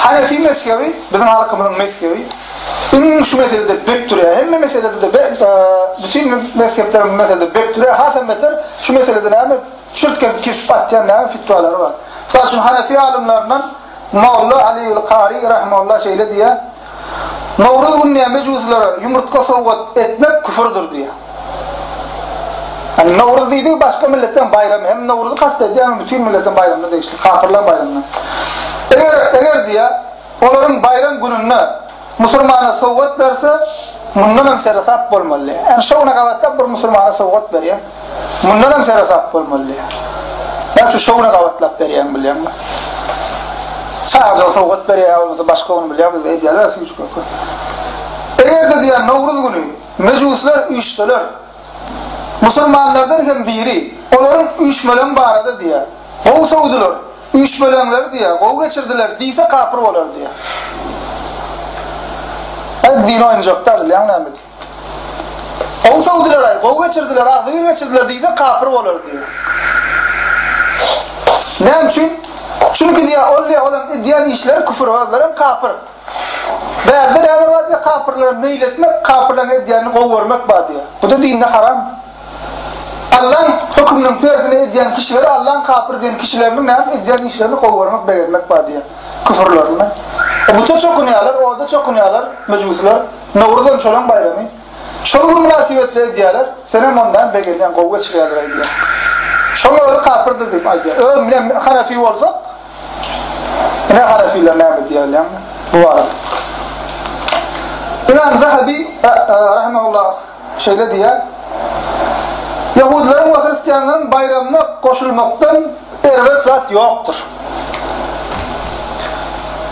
Hanefi mezhebi, bizim halkımızın mezhebi, şu meselede bektürüyor. Hem meselede de bütün mezheplerin meselede bektürüyor. Hasan beter şu meselede ne mi? Şurt kesip atacağım ne fitvaları var. Mesela şu Hanefi alimlerinden Mevla Ali'ül Qari rahmetullah şeyle diye Novruz gününe mecuzlara yumurtka savvat etmek küfürdür diye. Yani Novruz deydi başka milletten bayramı. Hem Novruz'u kastediyor hem bütün milletten bayramını değişti. Kafirler bayramını. Eğer diye onların bayram gününe Müslümana savvat verse bundan hem serasap olmalı. Yani şovuna kavatta bir Müslümana savvat veriyor. Bundan hem serasap olmalı. Yani şu şovuna kavatlap veriyor biliyor musun? Sadece savvat veriyor olmasa başka onu biliyor musun? Ediyorlar nasıl güç koyuyor. Eğer de diye Novruz günü mecuslar uyuştular. Müslümanlardan hem biri onların uyuşmalan barada diye. Oğuz savdular. Uyuşmalanlar diye. Oğuz geçirdiler. Deyse kafir olur diye. Din oyuncakta biliyor musun? Oğuz savdular. Oğuz geçirdiler. Ağzı geçirdiler. Deyse kafir olur diye. Ne için? Çünkü diye olan diyen işler küfür olanların kafir. Verdi ne var diye kafirlerin meyletmek, kafirlerin diyenini kovurmak var diye. Bu da dinle haram. Allah'ın hükmünün tersine ediyen kişileri, Allah'ın kafir diyen kişilerinin ne ediyen işlerini kovurmak, beğenmek var diye. Küfürlerini. Bu da çok okunuyorlar, o da çok okunuyorlar, mecuslar. Novruz'un şolan bayramı. Şolun münasibetle ediyorlar, senem ondan beğeniyen kovga çıkıyorlar diye. Şolun orada kafir dedim. Öyle Hanefi olsa, ne Hanefiler ne ediyorlar? Bu var. İmam Zahabi rahmetullah şeyle diye Yahudilerin ve Hristiyanların bayramına koşulmaktan ervet zat yoktur.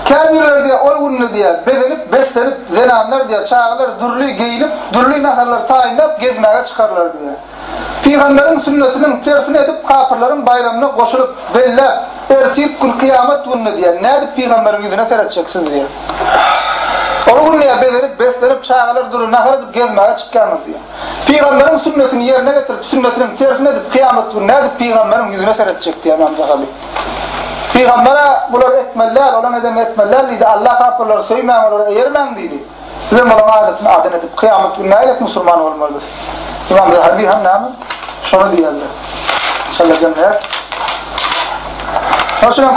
Kafirler diye o gününü diye bezenip, beslenip, zenanlar diye çağırlar, dürlü giyinip, dürlü naharlar tayinlep, gezmeye çıkarlar diye. Peygamberin sünnetinin tersine edip, kafirlerin bayramına koşulup, bellep, ertiyip, kul kıyamet gününü diye. Ne edip Peygamberin yüzüne seyredeceksiniz diye. O gününe bezenip, beslenip, çağırlar, dürlü nahar edip, gezmeye çıkarlar diye. Peygamberin sünnetini yerine getirip, sünnetinin tersine edip, kıyamet günü ne edip Peygamberin yüzüne seyredecek diye İmam Zahabi. Peygamber'e bunlar etmeller, olan eden etmeller dedi. Allah kafirleri söylemeyen onları eğermen dedi. Bizim olan adetini adın edip kıyamet gününe ayrık Müslüman olmalıdır. İmam Zahabi hem namı şunu diyorlar. İnşallah cennet. Onun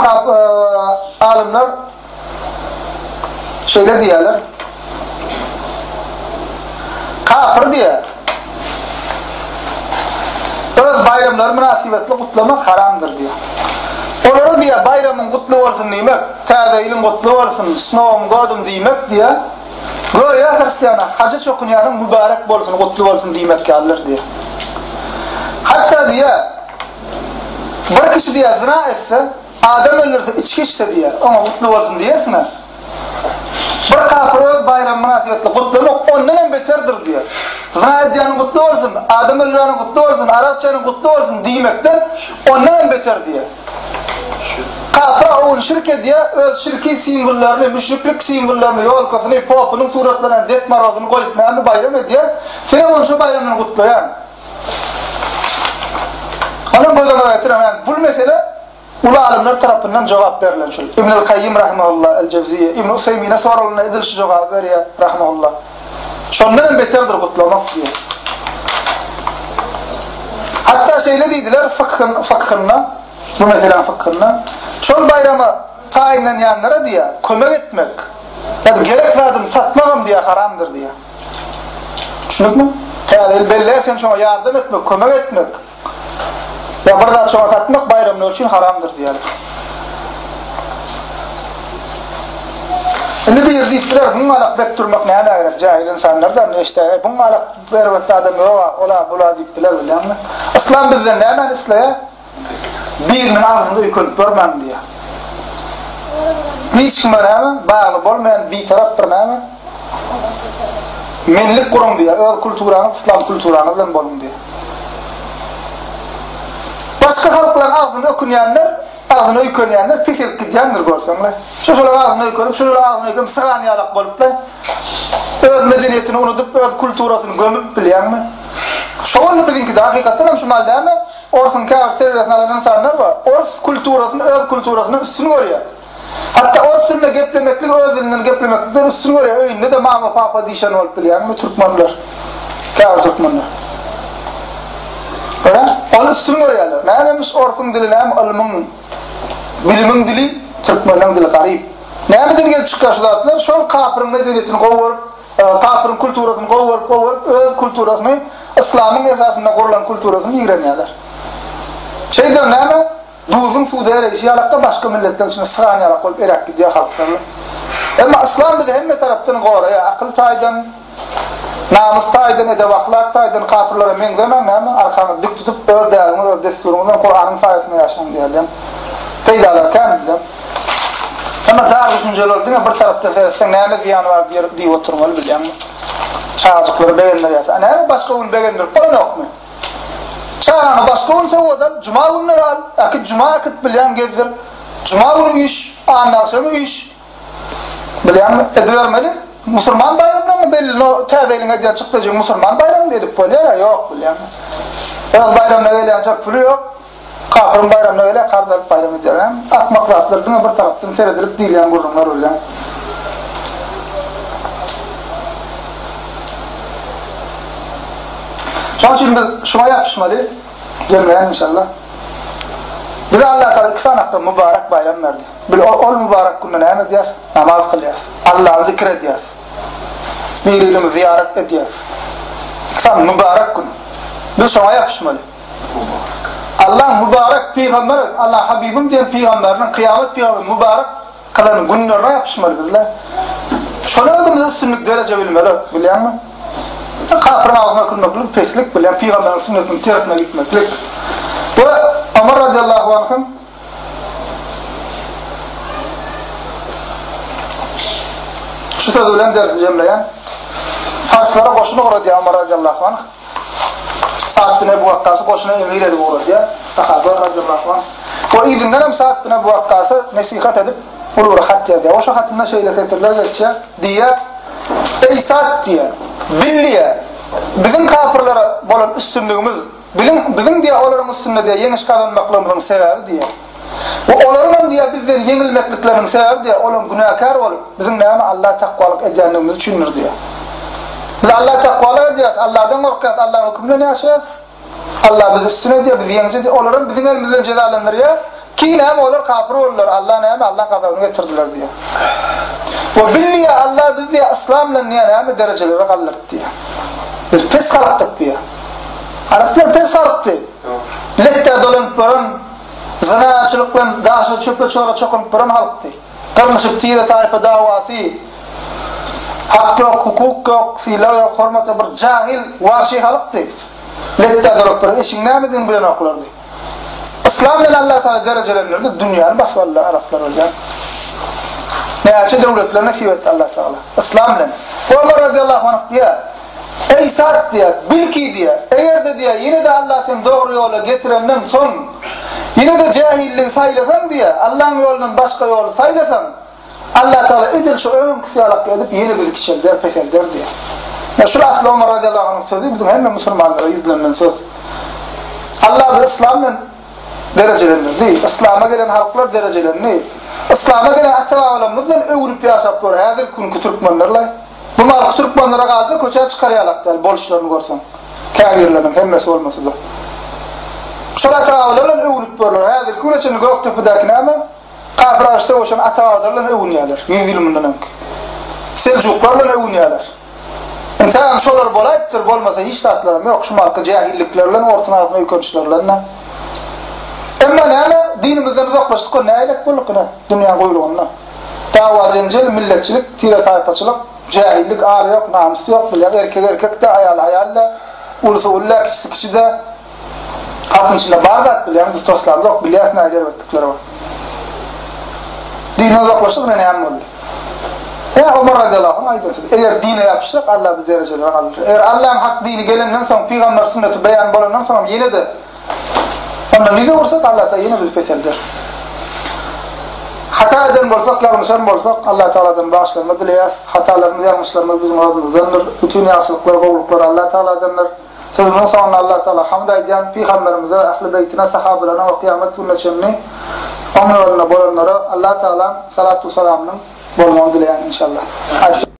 alimler şeyle diyorlar. Kafir diye öz bayramları münasibetle kutlamak haramdır diyor. Onları diye bayramın kutlu olsun demek, tazeyilin kutlu olsun, sınavım kodum demek diye göğe Hristiyana, hacı çokunyanın mübarek olsun, kutlu olsun demek gelirler diye. Hatta diye bir kişi diye zina etse, adam ölürse, içki içse diye, ona kutlu olsun diyersin ha. Bir kafir öz bayram münasibetle kutlamak ondan beterdir diye. Zina ediyanın kutlu olsun, adam ölürenin kutlu olsun, Arapçanın kutlu olsun demekten ondan beter diye. Kafir onun şirk diye öz şirki simbollarını, müşriklik simbollarını, yol kafını, popunun suratlarına, det marazını koyup neyini bayram ediyor. Sen onun şu bayramını kutlayan. Onun gözüne getiren yani bu mesele ulu alimler tarafından cevap verilen şöyle. İbn-i Kayyim rahmetullah el-Cevziye, İbn-i Useymi'ne soruluna edilişi cevap veriyor rahmetullah. Şundan beterdir kutlamak diyor. Hatta şeyle deydiler fıkhına, bu meselenin fıkhına, şol bayramı tayinlenenlere diye kömek etmek, yani gerek zaten satmam diye haramdır diye. Düşündük mü? Yani belli sen şuna yardım etmek, kömek etmek. Ya burada şuna satmak bayramlar için haramdır diye. Şimdi bir yer deyiptiler, bunu alak bekturmak neyine gerek cahil insanlardan işte, bunu alak vervesi adamı ola bula deyiptiler biliyor musun? İslam bizden hemen İslam'a birinin ağzında yıkılıp görmem diye. Hiç kim bana hemen bağlı olmayan bir taraf bana hemen menlik kurun diye, öz kulturanı, İslam kulturanı bolun diye. Başka halkların ağzını okunayanlar, ağzını yıkanayanlar pis elip gidiyendir görsenler. Şuşular ağzını yıkanıp, şuşular ağzını yıkanıp, sığan yalak boluplar. Öz medeniyetini unutup, öz kulturasını gömüp bileyen mi? Şoğullu bizimki de hakikaten hem şu malde ama Orsun kâr teröriyetini alan insanlar var. Ors kulturasını, öz kulturasını üstünü görüyor. Hatta o sünne geplemeklik özünden geplemeklikten üstün görüyor. Öyle de mama papa dişen olup bilen mi Türkmenler? Kâr Türkmenler. Onu üstün görüyorlar. Neymiş orsun dili, neymiş bilimin dili, Türkmenlerin dili garip. Neymiş gelip çıkar şu zatlar? Şol kapırın medeniyetini kovup, kapırın kulturasını kovup, öz kulturasını, İslam'ın esasında kurulan kulturasını iğreniyorlar. Şeyden neymiş? Duzun Suudi'ye işiyalakta başka milletten şimdi sığanyarak olup Irak gidiyor halklarla. Ama İslam bizi hem taraftan koruyor, akıl taydan, namus taydan, edeb ahlak taydan, kapırlara mengzemen ama arkanı dik tutup ördağımız, desturumuzdan Kur'an'ın sayesinde yaşam diyelim. Peydalar kamil. Ama daha düşünceli olduğunda bir tarafta seyretsen neyme ziyanı var diye oturmalı bileyim. Çağcıkları beğenler yasa. Neyme başka onu beğendir, bana ne okmuyor? Çağını başka onu sevodan, cuma günleri al, akit cuma akit bilen gezdir. Cuma günü iş, andan sonra iş. Bilen edivermeli. Müslüman bayramına mı belli? No, tezeyliğine edilen çıktıcı Müslüman bayramı dedik böyle ya, yok bilen. Öz bayramına gelen çok pülü yok. Kapırın bayramına gelen kardalık bayramı edilen. Akmaklatlardan bir taraftan seyredilip dileyen gururumlar öyle. Şunun için biz şuna yapışmalı, cemleyen inşallah. Bize Allah Teala iki sanakta mübarek bayram verdi. Bil ol mübarek günde ne edeceğiz? Namaz kılacağız. Allah'ı zikredeceğiz. Birbirimizi ziyaret edeceğiz. İki sanak mübarek gün. Biz şuna yapışmalı. Allah mübarek peygamber, Allah Habibim diyen peygamberinin kıyamet peygamber mübarek kılanın günlerine yapışmalı bizler. Şuna ödümüzde üstünlük derece bilmeli, biliyor musun? Kapırın ağzına kırmaklık, peslik bilen peygamberin sünnetinin tersine gitmeklik. Ve Ömer radiyallahu anh'ın şu sözü bilen dersi cemleyen Farslara koşunu uğradı diye Ömer radiyallahu anh. Sa'd bin Ebu Vakkas'ı koşuna emir edip uğradı diye sahabe radiyallahu anh. O izinden hem Sa'd bin Ebu Vakkas'ı nesihat edip ulur hat diye. O şu hatında şeyle setirler geçiyor diye ey Sa'd diye billiye bizim kapırlara olan üstünlüğümüz bizim diye onların üstünde diye yeniş kazanmaklarımızın sebebi diye. Ve onların diye bizden yenilmekliklerinin sebebi diye olan günahkar olup bizim neyme Allah takvalık edeceğimizi düşünür diye. Biz Allah takvalık edeceğiz, Allah'dan korkacağız, Allah'ın hükmüne yaşayacağız. Allah bizi üstüne diye, bizi yenince diye, onların bizim elimizden cezalandırıyor. Ki neyme olur kapır olurlar, Allah neyme Allah'ın kazanını getirdiler diye. Ve billiye Allah biz diye İslam'la neyme dereceleri kaldırdı diye. Biz pes kalıptık diye. Araplar pes kalıptı. Lette dolanıp varın, zinaçılıkla, daşa çöpe çora çokunup varın halıptı. Kırmışıp tire tayfa davası, hak yok, hukuk yok, silah yok, hürmet yok, bir cahil, vahşi halıptı. Lette dolanıp varın, eşin nemedin bilen okulardı. İslam'la Allah Teala derecelenirdi, dünyanın basvallah Araplar olacak. Neyse devletlerine fiyetti Allah Teala. İslam'la. Ömer radiyallahu anh diye, ey Sa'd diye, bil ki diye, eğer de diye, yine de Allah seni doğru yola getirenden son, yine de cahilliği saylasan diye, Allah'ın yolunun başka yolu saylasan, Allah Teala edil şu ön kısiyalak edip yeni bir kişiler der, pes eder diye. Ya şurası Ömer radiyallahu anh sözü, bizim hemen Müslümanlara izlenen söz. Allah da İslam'la derecelenir değil, İslam'a gelen halklar derecelenir. İslam'a gelen atavağlarımızdan övülüp yaşaplar, hazır gün Türkmenlerle. Bu mal Türkmenlere gazı koça çıkarıyalak der, bolşlarını görsen. Kâgirlerin hemmesi olması da. Şöyle atavağlarla övülüp görürler, hazır gün için Göktepe'dekine ama Kabraş'ta oşan atavağlarla övünüyorlar, 100 yılından önce. Selçuklarla övünüyorlar. Tamam şolar bolayıptır, bolmasa hiç tatlarım yok, şu marka cahilliklerle, ortasına altına yıkönçlerle. Ama neyme dinimizden uzaklaştık o neylek bulduk ne? Dünya kuyruğundan. Dava cencel, milletçilik, tire tayfaçılık, cahillik, ağrı yok, namusu yok. Erkek de, ayalle, ulusu ulla, kişisi de. Halkın içinde barzat bilen, bu toslarda yok, bilyas ne gelbettikleri var. Dine uzaklaştık ne neyem oldu? Ömer radiyallahu anh aydan söyledi. Eğer dine yapıştık, Allah bir dereceleri kalır. Eğer Allah'ın hak dini gelenden sonra, Peygamber sünneti beyan bolandan sonra yine de ondan ne de olursak Allah Teala yine bizi pes eder. Hata eden olsak, yanlışlar olsak Allah Teala'dan bağışlarını dileyaz. Hatalarımız, yanlışlarımız bizim adımızdandır. Bütün yaşlılıklar, kovluklar Allah Teala'dandır. Sözümün sonunda Allah Teala hamd ediyen Peygamberimize, Ahl-i Beytine, sahabelerine ve kıyamet gününe Onlarına bolanlara Allah Teala salatu selamının bolmagyny dileýän inşallah.